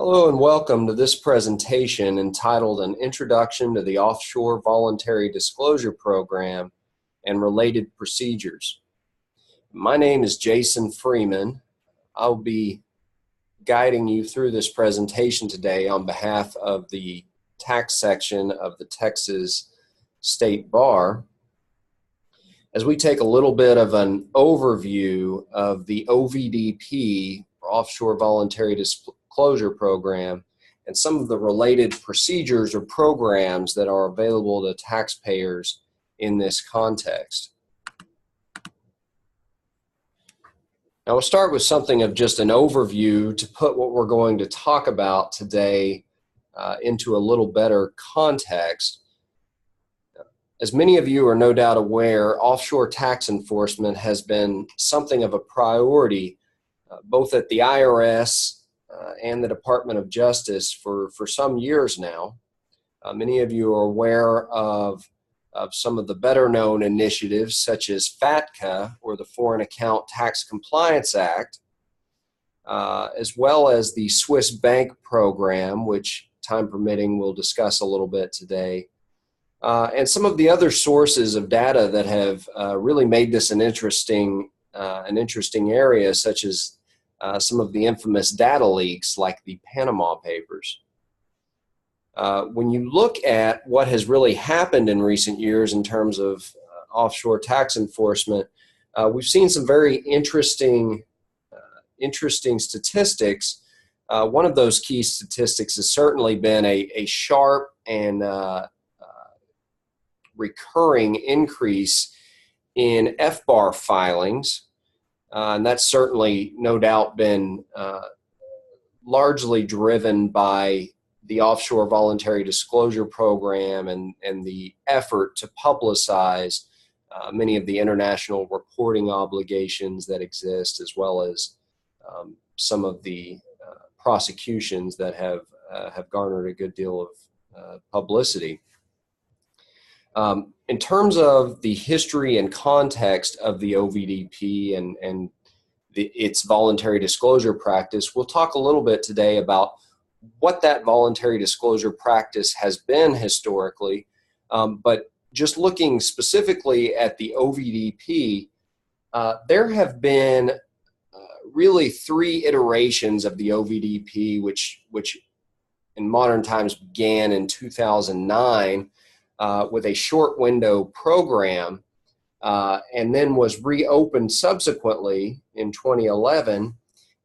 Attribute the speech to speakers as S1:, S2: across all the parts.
S1: Hello and welcome to this presentation entitled An Introduction to the Offshore Voluntary Disclosure Program and Related Procedures. My name is Jason Freeman. I'll be guiding you through this presentation today on behalf of the tax section of the Texas State Bar, as we take a little bit of an overview of the OVDP, Offshore Voluntary Disclosure Program, and some of the related procedures or programs that are available to taxpayers in this context. Now we'll start with something of just an overview to put what we're going to talk about today into a little better context. As many of you are no doubt aware, offshore tax enforcement has been something of a priority both at the IRS and the Department of Justice for some years now. Many of you are aware of some of the better known initiatives such as FATCA, or the Foreign Account Tax Compliance Act, as well as the Swiss Bank program, which time permitting we'll discuss a little bit today. And some of the other sources of data that have really made this an interesting area, such as some of the infamous data leaks like the Panama Papers. When you look at what has really happened in recent years in terms of offshore tax enforcement, we've seen some very interesting statistics. One of those key statistics has certainly been a sharp and recurring increase in FBAR filings, and that's certainly no doubt been largely driven by the Offshore Voluntary Disclosure Program and the effort to publicize many of the international reporting obligations that exist, as well as some of the prosecutions that have garnered a good deal of publicity. In terms of the history and context of the OVDP and its voluntary disclosure practice, we'll talk a little bit today about what that voluntary disclosure practice has been historically. But just looking specifically at the OVDP, there have been really three iterations of the OVDP, which in modern times began in 2009. With a short window program, and then was reopened subsequently in 2011.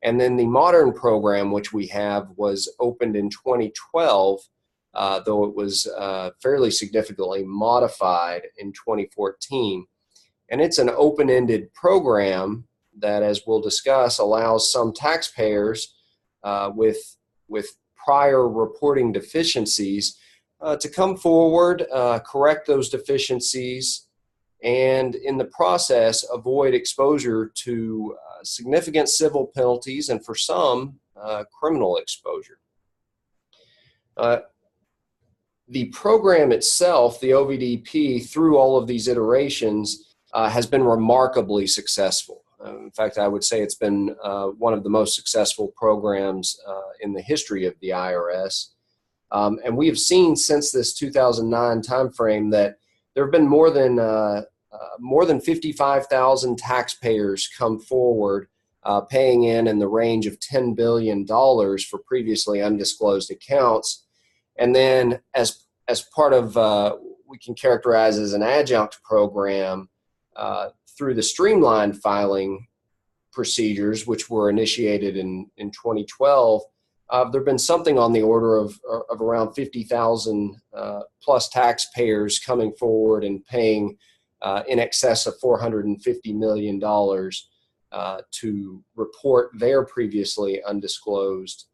S1: And then the modern program, which we have, was opened in 2012, though it was fairly significantly modified in 2014. And it's an open-ended program that, as we'll discuss, allows some taxpayers with prior reporting deficiencies to come forward, correct those deficiencies, and in the process avoid exposure to significant civil penalties, and for some, criminal exposure. The program itself, the OVDP, through all of these iterations, has been remarkably successful. In fact, I would say it's been one of the most successful programs in the history of the IRS. And we have seen since this 2009 timeframe that there have been more than 55,000 taxpayers come forward, paying in the range of $10 billion for previously undisclosed accounts. And then as part of we can characterize as an adjunct program through the streamlined filing procedures, which were initiated in 2012. There have been something on the order of around 50,000 plus taxpayers coming forward and paying in excess of $450 million to report their previously undisclosed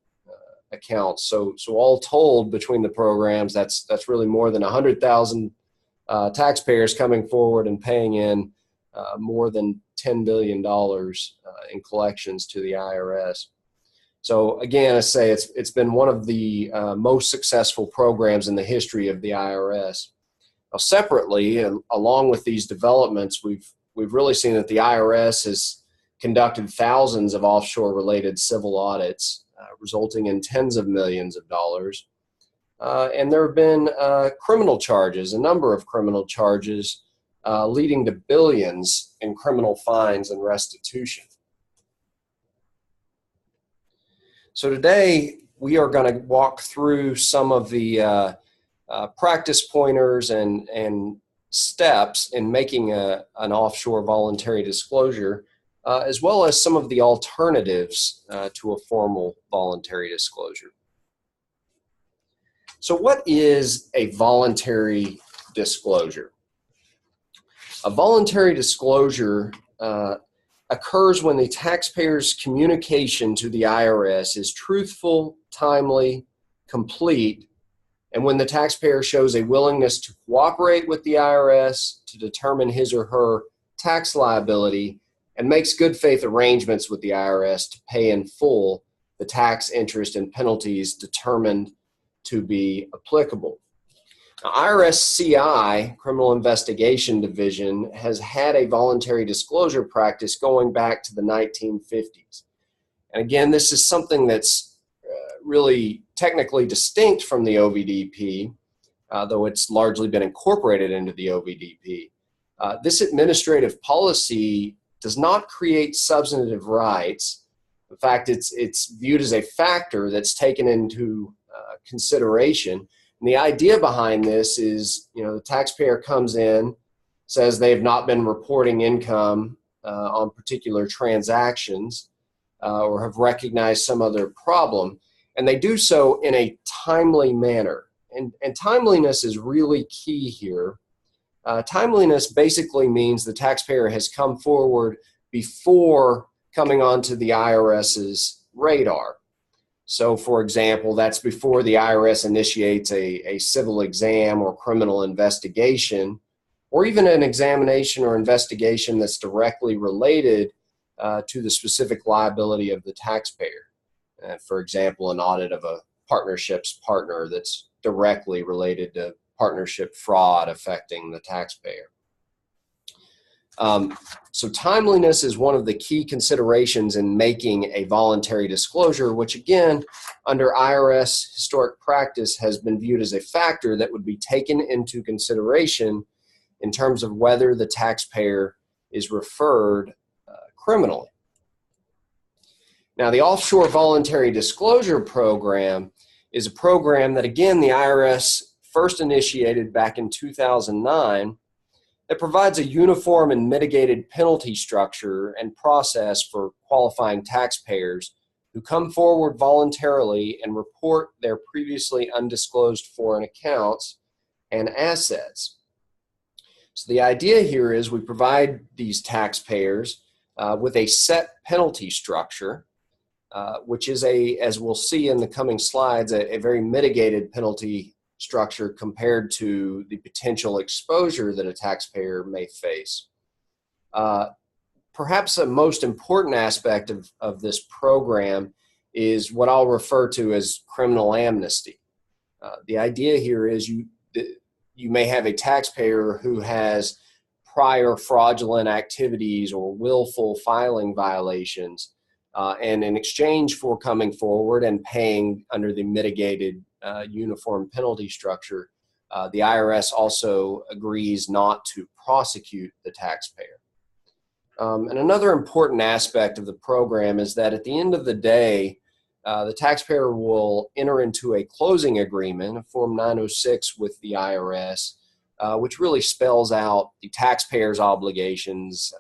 S1: accounts. So all told, between the programs, that's really more than 100,000 taxpayers coming forward and paying in more than $10 billion in collections to the IRS. So again, I say it's been one of the most successful programs in the history of the IRS. Now, separately, along with these developments, we've really seen that the IRS has conducted thousands of offshore-related civil audits resulting in tens of millions of dollars. And there have been criminal charges, a number of criminal charges, leading to billions in criminal fines and restitution. So today we are going to walk through some of the practice pointers and steps in making an offshore voluntary disclosure, as well as some of the alternatives to a formal voluntary disclosure. So what is a voluntary disclosure? A voluntary disclosure occurs when the taxpayer's communication to the IRS is truthful, timely, complete, and when the taxpayer shows a willingness to cooperate with the IRS to determine his or her tax liability and makes good faith arrangements with the IRS to pay in full the tax, interest, and penalties determined to be applicable. Now, IRS CI, Criminal Investigation Division, has had a voluntary disclosure practice going back to the 1950s. And again, this is something that's really technically distinct from the OVDP, though it's largely been incorporated into the OVDP. This administrative policy does not create substantive rights. In fact, it's viewed as a factor that's taken into consideration. And the idea behind this is, the taxpayer comes in, says they have not been reporting income on particular transactions or have recognized some other problem, and they do so in a timely manner. And timeliness is really key here. Timeliness basically means the taxpayer has come forward before coming onto the IRS's radar. So, for example, that's before the IRS initiates a civil exam or criminal investigation, or even an examination or investigation that's directly related to the specific liability of the taxpayer. For example, an audit of a partnership's partner that's directly related to partnership fraud affecting the taxpayer. So timeliness is one of the key considerations in making a voluntary disclosure, which again, under IRS historic practice, has been viewed as a factor that would be taken into consideration in terms of whether the taxpayer is referred criminally. Now, the Offshore Voluntary Disclosure Program is a program that, again, the IRS first initiated back in 2009 that provides a uniform and mitigated penalty structure and process for qualifying taxpayers who come forward voluntarily and report their previously undisclosed foreign accounts and assets. So the idea here is we provide these taxpayers with a set penalty structure, which is as we'll see in the coming slides, a very mitigated penalty structure compared to the potential exposure that a taxpayer may face. Perhaps the most important aspect of this program is what I'll refer to as criminal amnesty. The idea here is you may have a taxpayer who has prior fraudulent activities or willful filing violations, and in exchange for coming forward and paying under the mitigated uniform penalty structure, the IRS also agrees not to prosecute the taxpayer. And another important aspect of the program is that at the end of the day, the taxpayer will enter into a closing agreement, a Form 906 with the IRS, which really spells out the taxpayer's obligations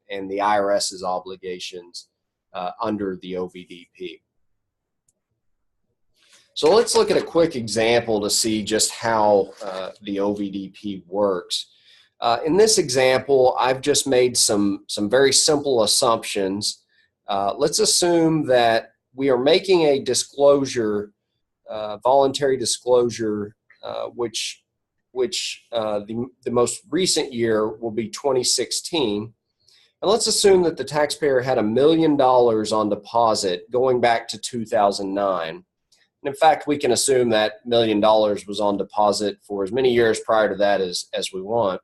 S1: and the IRS's obligations under the OVDP. So let's look at a quick example to see just how the OVDP works. In this example, I've just made some very simple assumptions. Let's assume that we are making a disclosure, voluntary disclosure, which the most recent year will be 2016. And let's assume that the taxpayer had $1 million on deposit going back to 2009. And in fact, we can assume that $1 million was on deposit for as many years prior to that as we want,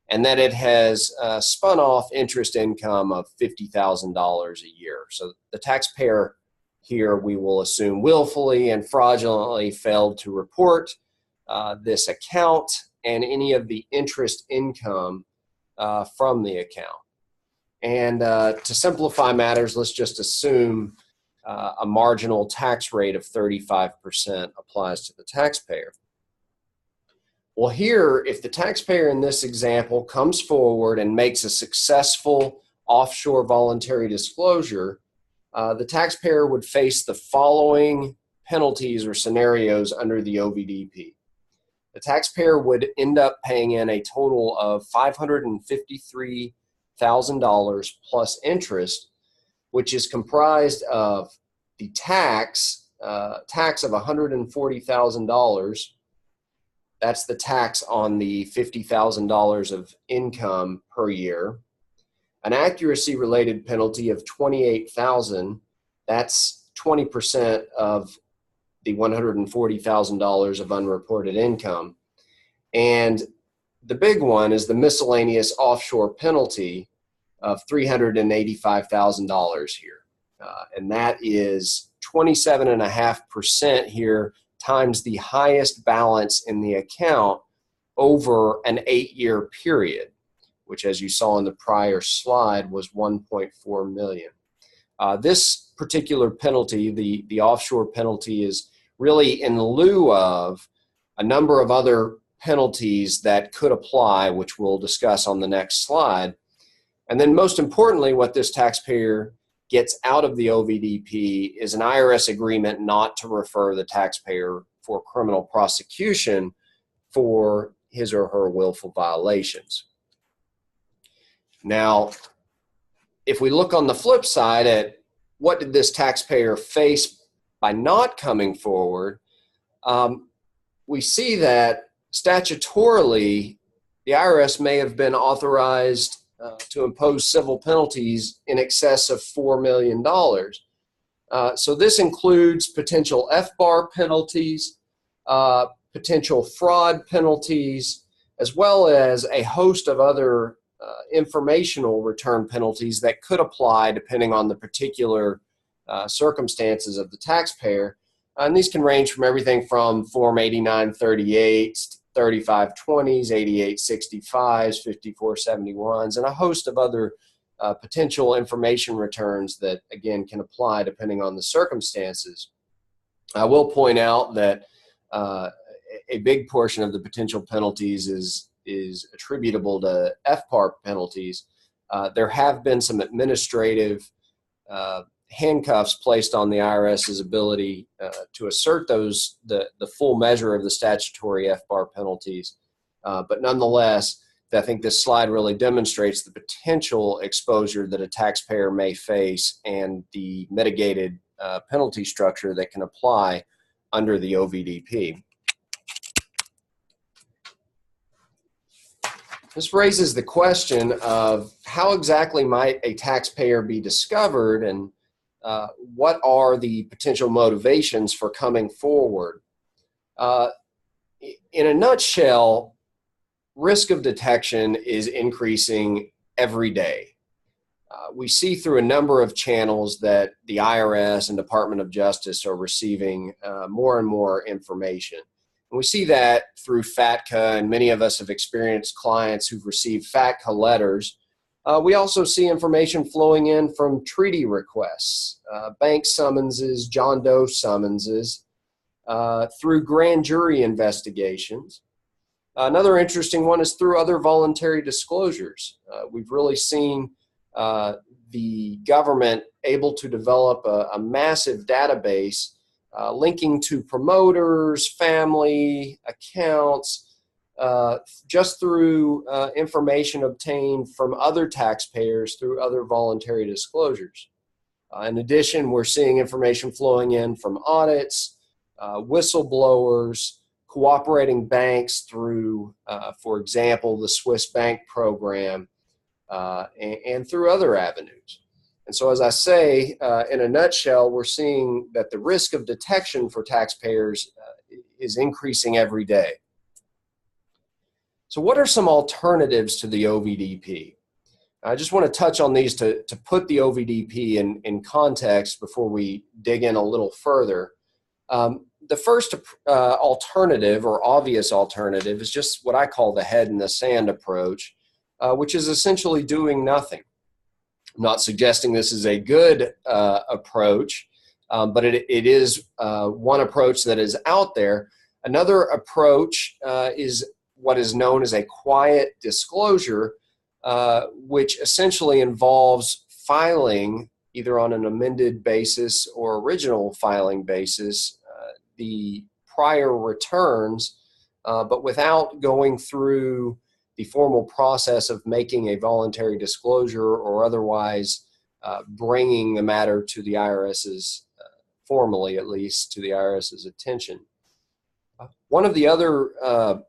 S1: and that it has spun off interest income of $50,000 a year. So the taxpayer Here we will assume willfully and fraudulently failed to report this account and any of the interest income from the account. And to simplify matters, let's just assume a marginal tax rate of 35% applies to the taxpayer. Well, here, if the taxpayer in this example comes forward and makes a successful offshore voluntary disclosure, the taxpayer would face the following penalties or scenarios under the OVDP. The taxpayer would end up paying in a total of $553,000 plus interest, which is comprised of the tax of $140,000. That's the tax on the $50,000 of income per year. An accuracy-related penalty of $28,000. That's 20% of the $140,000 of unreported income. And the big one is the miscellaneous offshore penalty of $385,000 here. And that is 27.5% here times the highest balance in the account over an 8-year period, which, as you saw in the prior slide, was $1.4 million. This particular penalty, the offshore penalty, is really in lieu of a number of other penalties that could apply, which we'll discuss on the next slide. And then most importantly, what this taxpayer gets out of the OVDP is an IRS agreement not to refer the taxpayer for criminal prosecution for his or her willful violations. Now, if we look on the flip side at what did this taxpayer face by not coming forward, we see that statutorily the IRS may have been authorized to impose civil penalties in excess of $4 million. So this includes potential FBAR penalties, potential fraud penalties, as well as a host of other informational return penalties that could apply depending on the particular circumstances of the taxpayer. And these can range from everything from Form 8938, 3520s, 8865s, 5471s, and a host of other potential information returns that, again, can apply depending on the circumstances. I will point out that a big portion of the potential penalties is attributable to FBAR penalties. There have been some administrative handcuffs placed on the IRS's ability to assert the full measure of the statutory FBAR penalties. But nonetheless, I think this slide really demonstrates the potential exposure that a taxpayer may face and the mitigated penalty structure that can apply under the OVDP. This raises the question of how exactly might a taxpayer be discovered, and what are the potential motivations for coming forward. In a nutshell, risk of detection is increasing every day. We see through a number of channels that the IRS and Department of Justice are receiving more and more information. And we see that through FATCA, and many of us have experienced clients who've received FATCA letters. We also see information flowing in from treaty requests, bank summonses, John Doe summonses, through grand jury investigations. Another interesting one is through other voluntary disclosures. We've really seen the government able to develop a massive database linking to promoters, family, accounts, just through information obtained from other taxpayers through other voluntary disclosures. In addition, we're seeing information flowing in from audits, whistleblowers, cooperating banks through, for example, the Swiss bank program, and through other avenues. And so, as I say, in a nutshell, we're seeing that the risk of detection for taxpayers is increasing every day. So what are some alternatives to the OVDP? I just want to touch on these to put the OVDP in context before we dig in a little further. The first alternative, or obvious alternative, is just what I call the head in the sand approach, which is essentially doing nothing. I'm not suggesting this is a good approach, but it is one approach that is out there. Another approach is what is known as a quiet disclosure, which essentially involves filing either on an amended basis or original filing basis the prior returns, but without going through the formal process of making a voluntary disclosure or otherwise bringing the matter to the IRS's, formally at least, to the IRS's attention. One of the other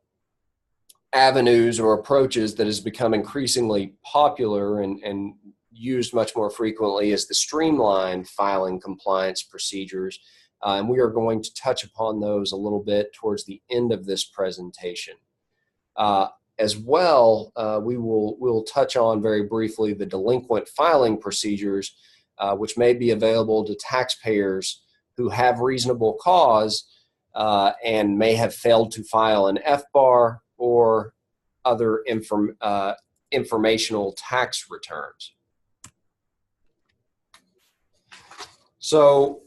S1: avenues or approaches that has become increasingly popular and used much more frequently is the streamlined filing compliance procedures. And we are going to touch upon those a little bit towards the end of this presentation. As well, we'll touch on very briefly the delinquent filing procedures, which may be available to taxpayers who have reasonable cause and may have failed to file an FBAR or other informational tax returns. So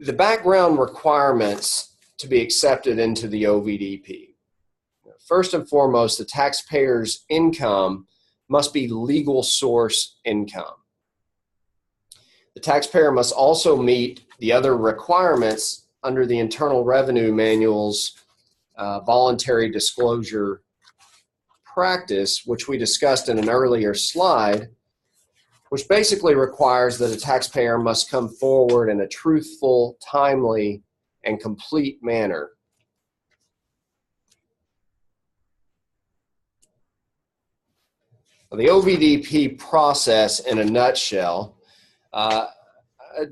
S1: the background requirements to be accepted into the OVDP. First and foremost, the taxpayer's income must be legal source income. The taxpayer must also meet the other requirements under the Internal Revenue Manual's voluntary disclosure practice, which we discussed in an earlier slide, which basically requires that a taxpayer must come forward in a truthful, timely, and complete manner. The OVDP process in a nutshell,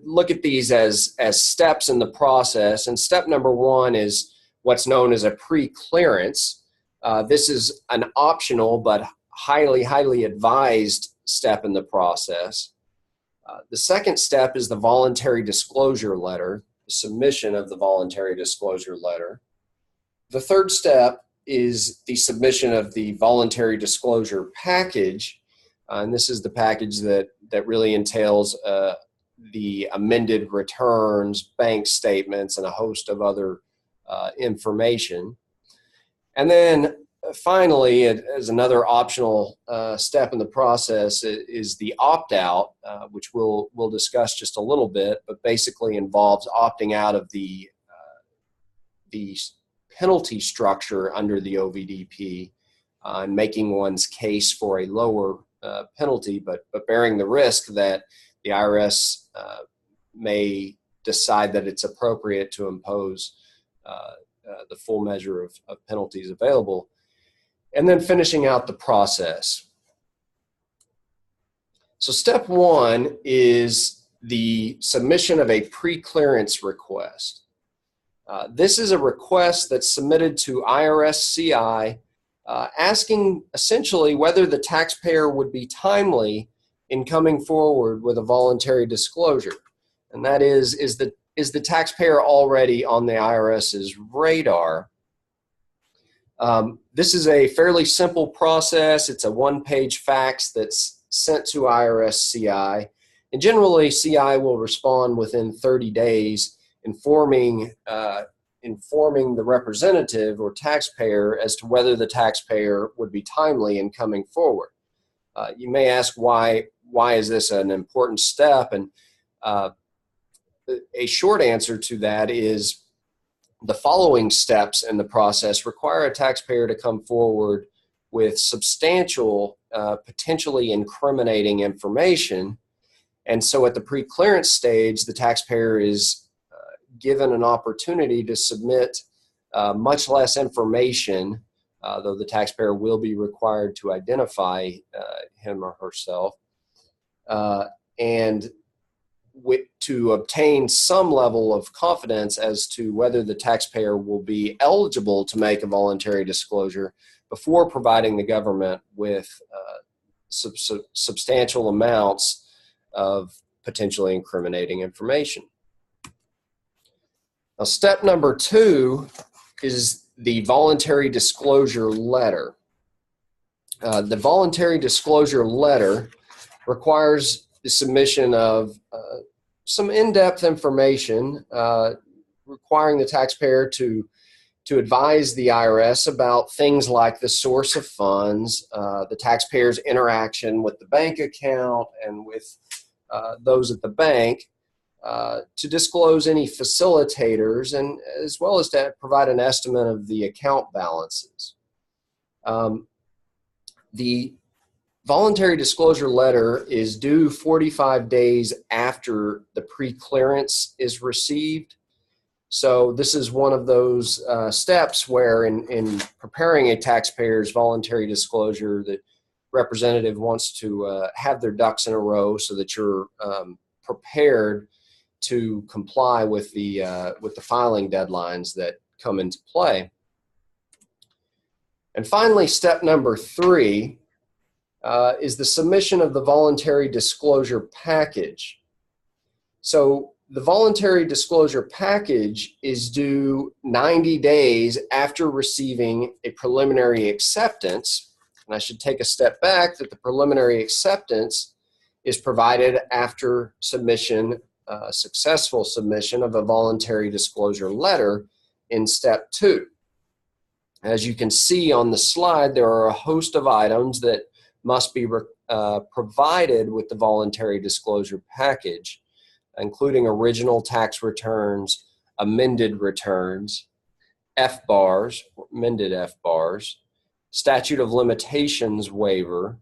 S1: look at these as steps in the process. And step number one is what's known as a pre-clearance. This is an optional but highly advised step in the process. The second step is the voluntary disclosure letter, the submission of the voluntary disclosure letter. The third step is the submission of the voluntary disclosure package, and this is the package that really entails the amended returns, bank statements, and a host of other information. And then finally, as another optional step in the process, is the opt-out, which we'll discuss just a little bit, but basically involves opting out of the penalty structure under the OVDP and making one's case for a lower penalty, but bearing the risk that the IRS may decide that it's appropriate to impose the full measure of penalties available. And then finishing out the process. So step one is the submission of a pre-clearance request. This is a request that's submitted to IRS CI asking essentially whether the taxpayer would be timely in coming forward with a voluntary disclosure. And that is the taxpayer already on the IRS's radar? This is a fairly simple process. It's a one-page fax that's sent to IRS CI. And generally, CI will respond within 30 days, informing the representative or taxpayer as to whether the taxpayer would be timely in coming forward. You may ask why is this an important step? And a short answer to that is the following steps in the process require a taxpayer to come forward with substantial, potentially incriminating information. And so at the pre-clearance stage, the taxpayer is given an opportunity to submit much less information, though the taxpayer will be required to identify him or herself, and to obtain some level of confidence as to whether the taxpayer will be eligible to make a voluntary disclosure before providing the government with substantial amounts of potentially incriminating information. Now, step number 2 is the voluntary disclosure letter. The voluntary disclosure letter requires the submission of some in-depth information requiring the taxpayer to advise the IRS about things like the source of funds, the taxpayer's interaction with the bank account and with those at the bank, to disclose any facilitators, and as well as to provide an estimate of the account balances. The voluntary disclosure letter is due 45 days after the pre-clearance is received. So this is one of those steps where in preparing a taxpayer's voluntary disclosure, the representative wants to have their ducks in a row so that you're prepared to comply with the filing deadlines that come into play. And finally, step number 3 is the submission of the voluntary disclosure package. So the voluntary disclosure package is due 90 days after receiving a preliminary acceptance. And I should take a step back that the preliminary acceptance is provided after submission, successful submission of a voluntary disclosure letter in step 2. As you can see on the slide, there are a host of items that must be provided with the voluntary disclosure package, including original tax returns, amended returns, FBARs, amended FBARs, statute of limitations waiver,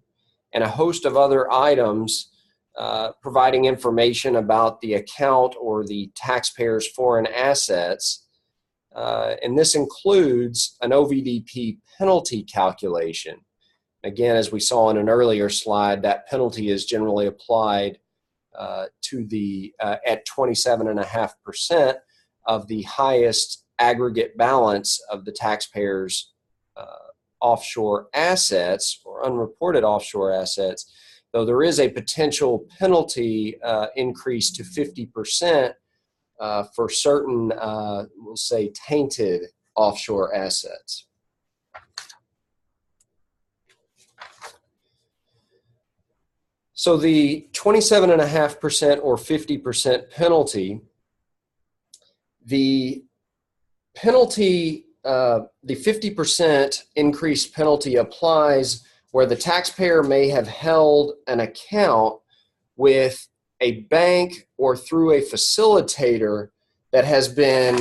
S1: and a host of other items providing information about the account or the taxpayer's foreign assets. And this includes an OVDP penalty calculation. Again, as we saw in an earlier slide, that penalty is generally applied to the at 27.5% of the highest aggregate balance of the taxpayer's offshore assets or unreported offshore assets, though there is a potential penalty increase to 50% for certain, we'll say, tainted offshore assets. So the 27.5% or 50% penalty, the 50% increased penalty applies where the taxpayer may have held an account with a bank or through a facilitator that has been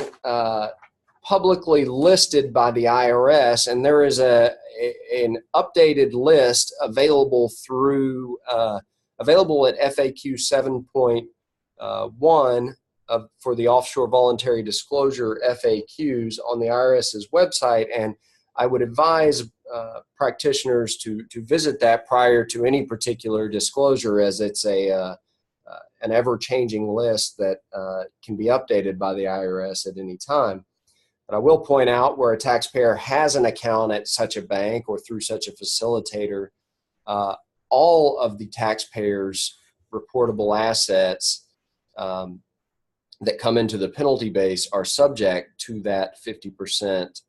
S1: publicly listed by the IRS, and there is an updated list available through available at FAQ 7.1 for the offshore voluntary disclosure FAQs on the IRS's website, and I would advise practitioners to visit that prior to any particular disclosure, as it's an ever-changing list that can be updated by the IRS at any time. But I will point out where a taxpayer has an account at such a bank or through such a facilitator, all of the taxpayer's reportable assets that come into the penalty base are subject to that 50%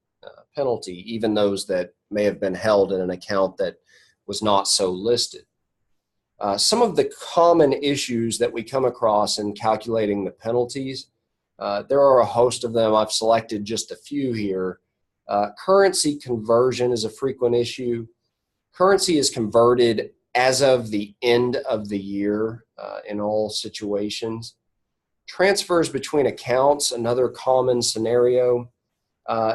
S1: penalty, even those that may have been held in an account that was not so listed. Some of the common issues that we come across in calculating the penalties, there are a host of them. I've selected just a few here. Currency conversion is a frequent issue. Currency is converted as of the end of the year in all situations. Transfers between accounts, another common scenario.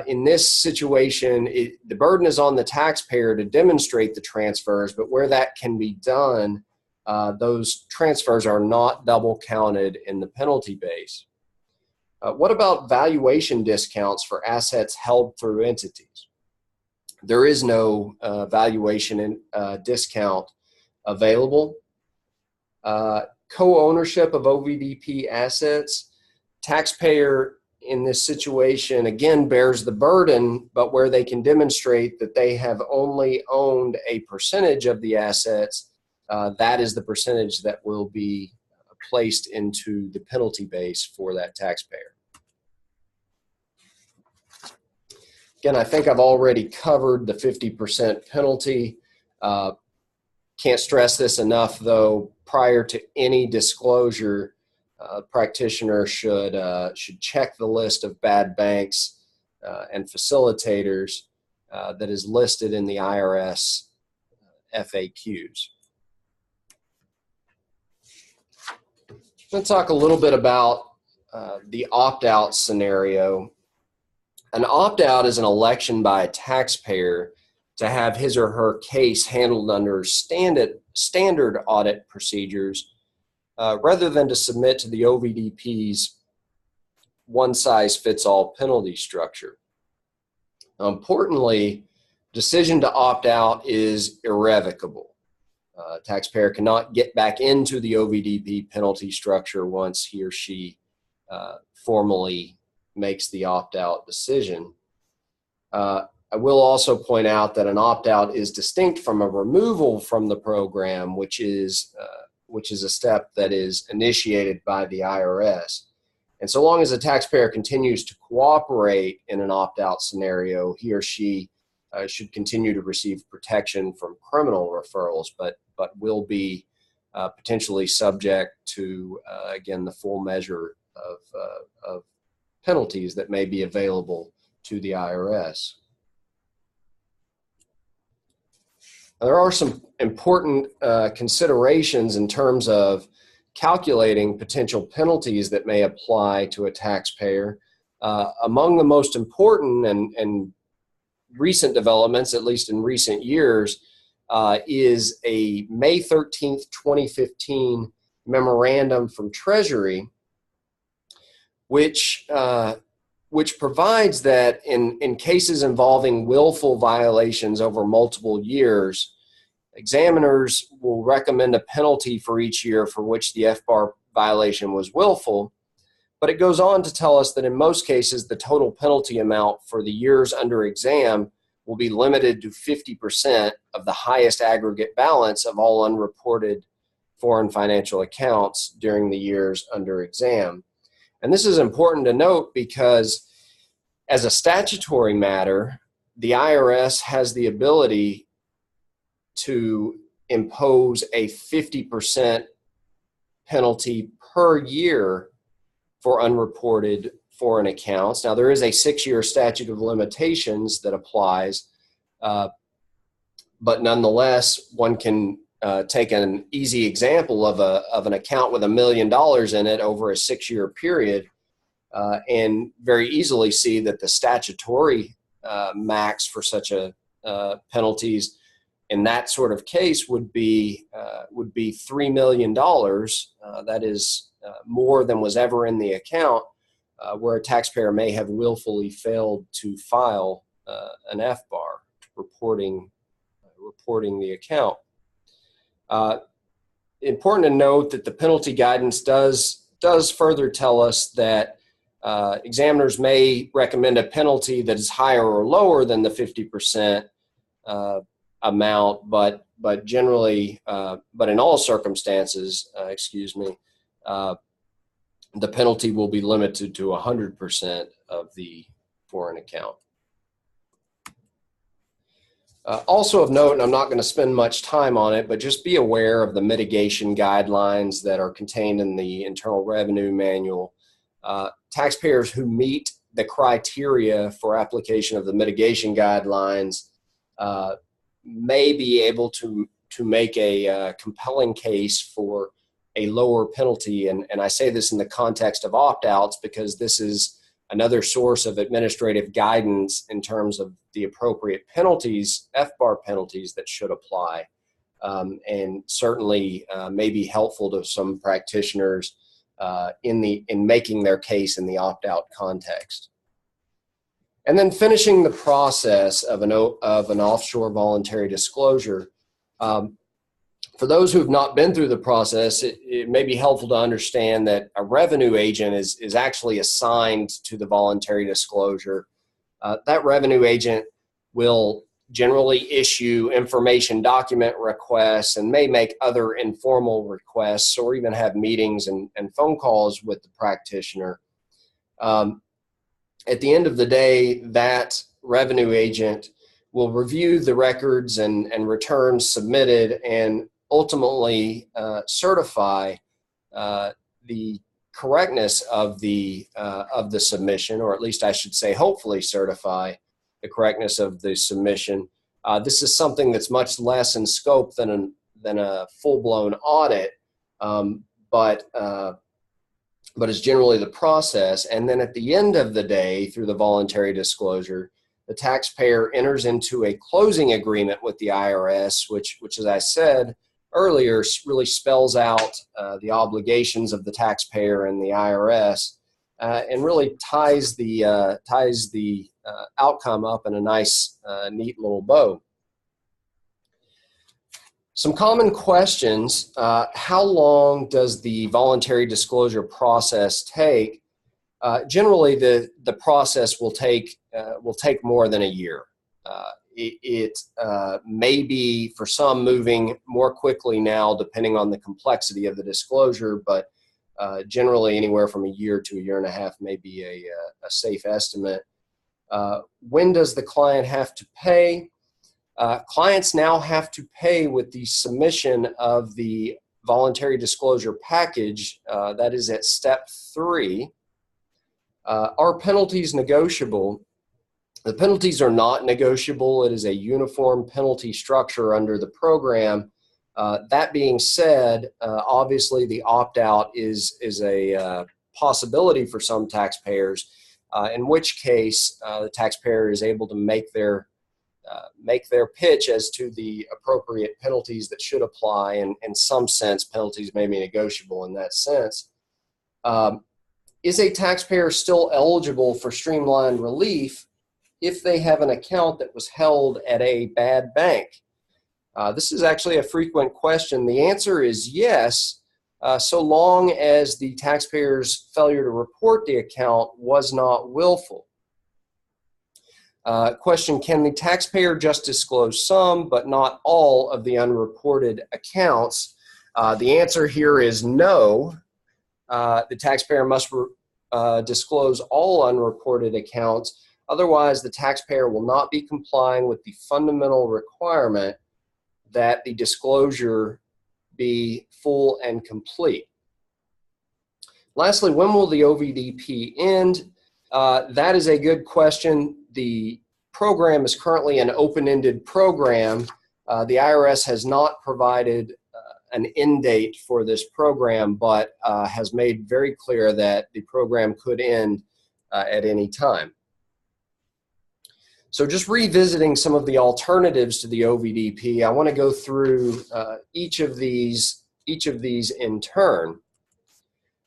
S1: In this situation, the burden is on the taxpayer to demonstrate the transfers, but where that can be done, those transfers are not double counted in the penalty base. What about valuation discounts for assets held through entities? There is no valuation discount available. Co-ownership of OVDP assets, taxpayer in this situation again bears the burden, but where they can demonstrate that they have only owned a percentage of the assets, that is the percentage that will be placed into the penalty base for that taxpayer. Again, I think I've already covered the 50% penalty. Can't stress this enough, though. Prior to any disclosure, practitioner should check the list of bad banks and facilitators that is listed in the IRS FAQs. Let's talk a little bit about the opt-out scenario. An opt-out is an election by a taxpayer to have his or her case handled under standard audit procedures rather than to submit to the OVDP's one-size-fits-all penalty structure. Importantly, decision to opt out is irrevocable. Taxpayer cannot get back into the OVDP penalty structure once he or she formally makes the opt-out decision. I will also point out that an opt-out is distinct from a removal from the program, which is a step that is initiated by the IRS. And so long as the taxpayer continues to cooperate in an opt-out scenario, he or she should continue to receive protection from criminal referrals, but will be potentially subject to, again, the full measure of penalties that may be available to the IRS. There are some important considerations in terms of calculating potential penalties that may apply to a taxpayer. Among the most important and recent developments, at least in recent years, is a May 13th, 2015 memorandum from Treasury, which provides that in cases involving willful violations over multiple years, examiners will recommend a penalty for each year for which the FBAR violation was willful. But it goes on to tell us that in most cases, the total penalty amount for the years under exam will be limited to 50% of the highest aggregate balance of all unreported foreign financial accounts during the years under exam. And this is important to note because as a statutory matter, the IRS has the ability to impose a 50% penalty per year for unreported foreign accounts. Now, there is a 6-year statute of limitations that applies, but nonetheless, one can take an easy example of an account with $1 million in it over a 6-year period and very easily see that the statutory max for such a penalties in that sort of case would be $3 million. That is more than was ever in the account, where a taxpayer may have willfully failed to file an FBAR reporting the account. Important to note that the penalty guidance does further tell us that examiners may recommend a penalty that is higher or lower than the 50% amount, but generally, but in all circumstances, the penalty will be limited to 100% of the foreign account. Also of note, and I'm not going to spend much time on it, but just be aware of the mitigation guidelines that are contained in the Internal Revenue Manual. Taxpayers who meet the criteria for application of the mitigation guidelines may be able to make a compelling case for a lower penalty. And I say this in the context of opt-outs because this is another source of administrative guidance in terms of the appropriate penalties, FBAR penalties that should apply, and certainly may be helpful to some practitioners in making their case in the opt-out context. And then finishing the process of an offshore voluntary disclosure. For those who have not been through the process, it may be helpful to understand that a revenue agent is actually assigned to the voluntary disclosure. That revenue agent will generally issue information document requests and may make other informal requests or even have meetings and phone calls with the practitioner. At the end of the day, that revenue agent will review the records and returns submitted and ultimately certify the correctness of the submission, or at least I should say hopefully certify the correctness of the submission. This is something that's much less in scope than a full-blown audit, but is generally the process. And then at the end of the day, through the voluntary disclosure, the taxpayer enters into a closing agreement with the IRS, which as I said earlier, really spells out the obligations of the taxpayer and the IRS, and really ties the outcome up in a nice, neat little bow. Some common questions: how long does the voluntary disclosure process take? Generally, the process will take more than a year. It may be for some moving more quickly now, depending on the complexity of the disclosure, but generally anywhere from a year to a year and a half may be a safe estimate. When does the client have to pay? Clients now have to pay with the submission of the voluntary disclosure package. That is at step 3. Are penalties negotiable? The penalties are not negotiable. It is a uniform penalty structure under the program. That being said, obviously the opt-out is a possibility for some taxpayers, in which case the taxpayer is able to make their pitch as to the appropriate penalties that should apply, and in some sense penalties may be negotiable in that sense. Is a taxpayer still eligible for streamlined relief if they have an account that was held at a bad bank? This is actually a frequent question. The answer is yes, so long as the taxpayer's failure to report the account was not willful. Question: can the taxpayer just disclose some but not all of the unreported accounts? The answer here is no. The taxpayer must disclose all unreported accounts. Otherwise, the taxpayer will not be complying with the fundamental requirement that the disclosure be full and complete. Lastly, when will the OVDP end? That is a good question. The program is currently an open-ended program. The IRS has not provided an end date for this program, but has made very clear that the program could end at any time. So just revisiting some of the alternatives to the OVDP, I want to go through each of these in turn.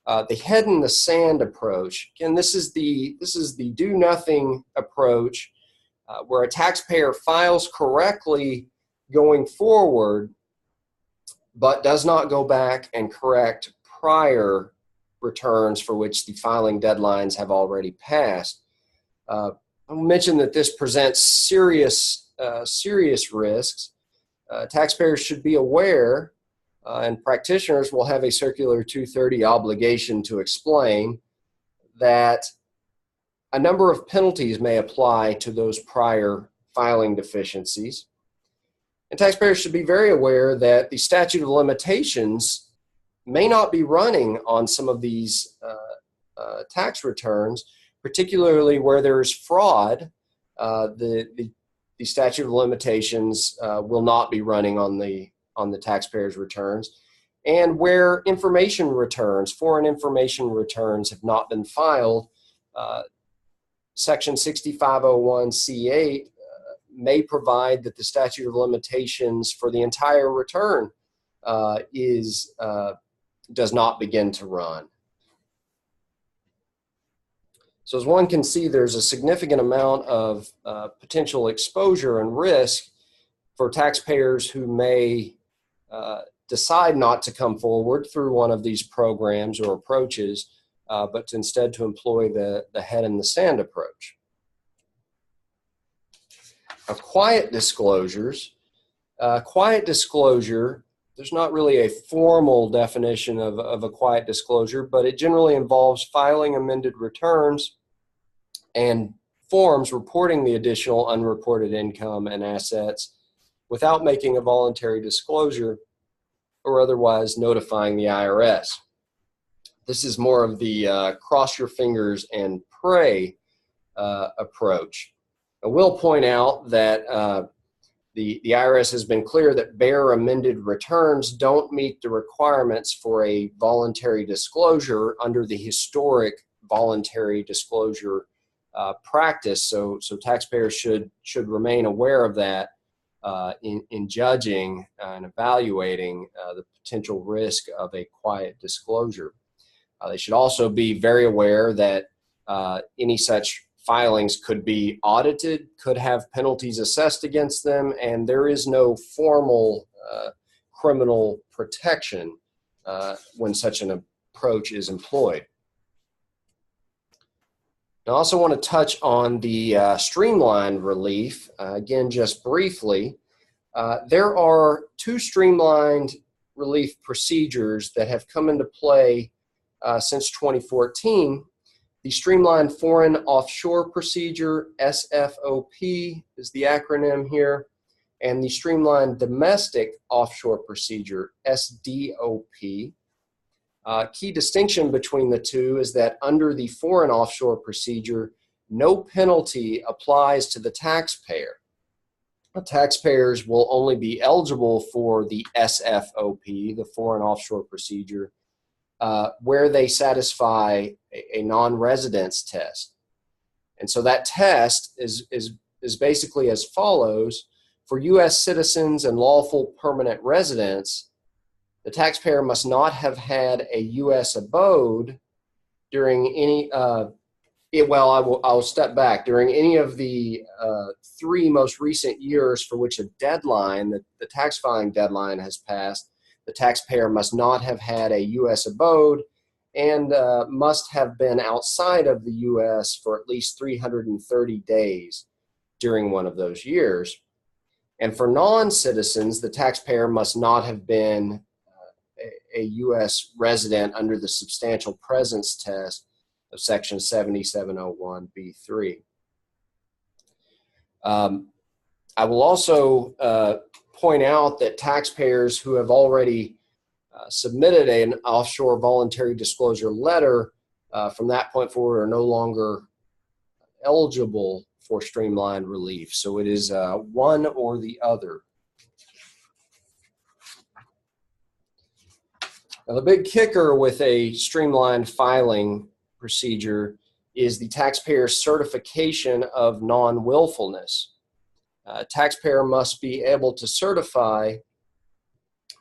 S1: The head in the sand approach. Again, this is the do nothing approach, where a taxpayer files correctly going forward, but does not go back and correct prior returns for which the filing deadlines have already passed. I'll mention that this presents serious risks. Taxpayers should be aware, and practitioners will have a Circular 230 obligation to explain that a number of penalties may apply to those prior filing deficiencies. And taxpayers should be very aware that the statute of limitations may not be running on some of these tax returns, particularly where there is fraud. The statute of limitations will not be running on the taxpayer's returns, and where information returns, foreign information returns, have not been filed. Section 6501C8 may provide that the statute of limitations for the entire return does not begin to run. So as one can see, there's a significant amount of potential exposure and risk for taxpayers who may decide not to come forward through one of these programs or approaches, but instead to employ the head in the sand approach. Now, quiet disclosures. Quiet disclosure, there's not really a formal definition of a quiet disclosure, but it generally involves filing amended returns and forms reporting the additional unreported income and assets without making a voluntary disclosure or otherwise notifying the IRS. This is more of the cross your fingers and pray approach. I will point out that the IRS has been clear that bare amended returns don't meet the requirements for a voluntary disclosure under the historic voluntary disclosure practice. So taxpayers should remain aware of that in judging and evaluating the potential risk of a quiet disclosure. They should also be very aware that any such filings could be audited, could have penalties assessed against them, and there is no formal criminal protection when such an approach is employed. I also want to touch on the streamlined relief. Again, just briefly, there are two streamlined relief procedures that have come into play since 2014. The Streamlined Foreign Offshore Procedure, SFOP is the acronym here, and the Streamlined Domestic Offshore Procedure, SDOP. Key distinction between the two is that under the Foreign Offshore Procedure, no penalty applies to the taxpayer. Taxpayers will only be eligible for the SFOP, the Foreign Offshore Procedure, where they satisfy a non-residence test. And so that test is basically as follows. For U.S. citizens and lawful permanent residents, the taxpayer must not have had a U.S. abode during any, I'll step back. During any of the 3 most recent years for which a deadline, the tax filing deadline has passed, the taxpayer must not have had a U.S. abode and must have been outside of the U.S. for at least 330 days during one of those years. And for non-citizens, the taxpayer must not have been a U.S. resident under the substantial presence test of Section 7701B3. I will also point out that taxpayers who have already submitted an offshore voluntary disclosure letter from that point forward are no longer eligible for streamlined relief. So it is one or the other. Now, the big kicker with a streamlined filing procedure is the taxpayer's certification of non-willfulness. Taxpayer must be able to certify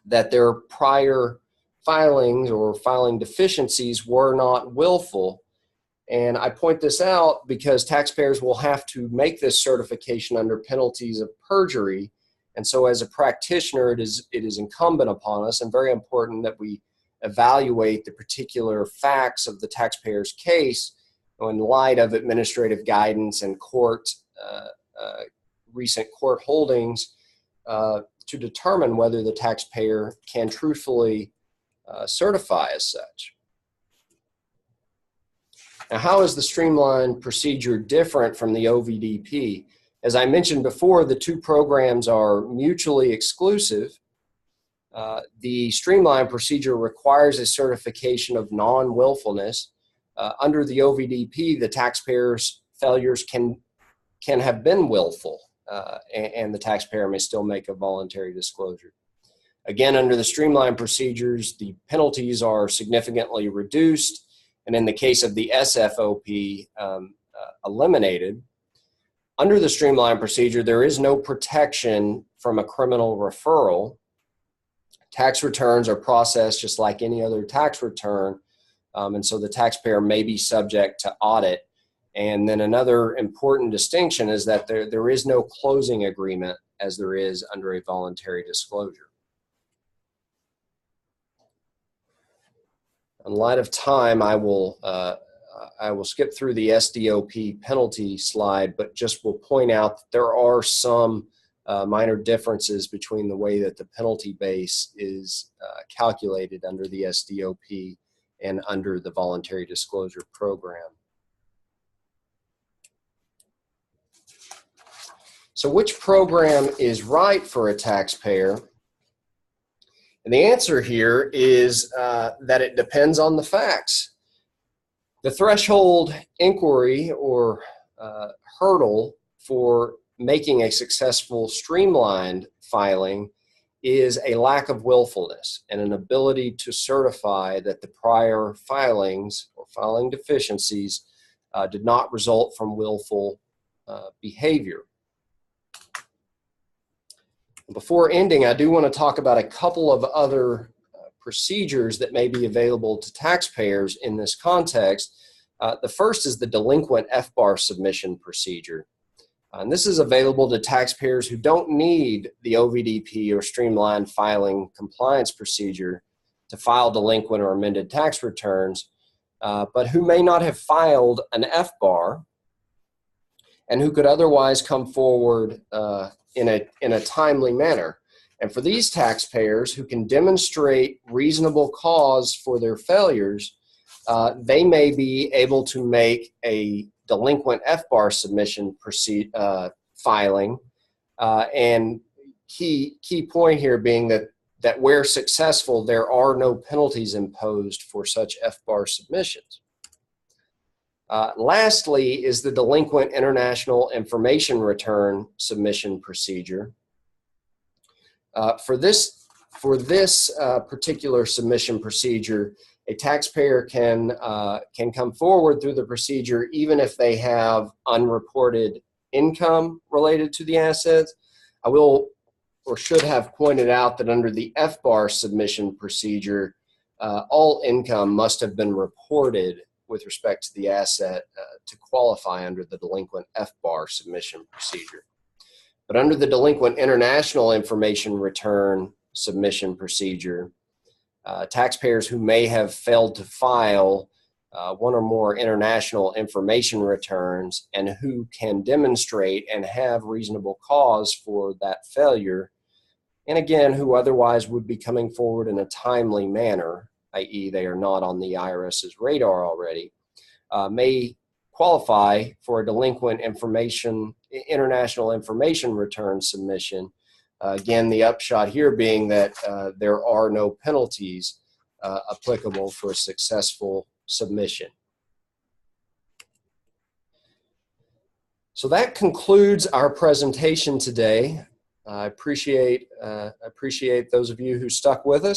S1: that their prior filings or filing deficiencies were not willful. And I point this out because taxpayers will have to make this certification under penalties of perjury. And so as a practitioner, it is incumbent upon us and very important that we evaluate the particular facts of the taxpayer's case in light of administrative guidance and recent court holdings to determine whether the taxpayer can truthfully certify as such. Now, how is the streamlined procedure different from the OVDP? As I mentioned before, the two programs are mutually exclusive. The streamlined procedure requires a certification of non-willfulness. Under the OVDP, the taxpayer's failures can have been willful, and the taxpayer may still make a voluntary disclosure. Again, under the streamlined procedures, the penalties are significantly reduced, and in the case of the SFOP, eliminated. Under the streamlined procedure, there is no protection from a criminal referral. Tax returns are processed just like any other tax return, and so the taxpayer may be subject to audit. And then another important distinction is that there is no closing agreement as there is under a voluntary disclosure. In light of time, I will I will skip through the SDOP penalty slide, but just will point out that there are some minor differences between the way that the penalty base is calculated under the SDOP and under the voluntary disclosure program. So which program is right for a taxpayer? And the answer here is that it depends on the facts. The threshold inquiry or hurdle for making a successful streamlined filing is a lack of willfulness and an ability to certify that the prior filings or filing deficiencies did not result from willful behavior. Before ending, I do want to talk about a couple of other procedures that may be available to taxpayers in this context. The first is the delinquent FBAR submission procedure. And this is available to taxpayers who don't need the OVDP or streamlined filing compliance procedure to file delinquent or amended tax returns, but who may not have filed an FBAR and who could otherwise come forward in a timely manner. And for these taxpayers who can demonstrate reasonable cause for their failures, they may be able to make a delinquent FBAR submission filing, and key point here being that where successful, there are no penalties imposed for such FBAR submissions. Lastly is the delinquent international information return submission procedure. For this particular submission procedure, a taxpayer can come forward through the procedure even if they have unreported income related to the assets. I will or should have pointed out that under the FBAR submission procedure, all income must have been reported with respect to the asset to qualify under the delinquent FBAR submission procedure. But under the delinquent international information return submission procedure, taxpayers who may have failed to file one or more international information returns and who can demonstrate and have reasonable cause for that failure, and again, who otherwise would be coming forward in a timely manner, i.e. they are not on the IRS's radar already, may qualify for a delinquent international information return submission. Again, the upshot here being that there are no penalties applicable for a successful submission. So that concludes our presentation today. I appreciate those of you who stuck with us.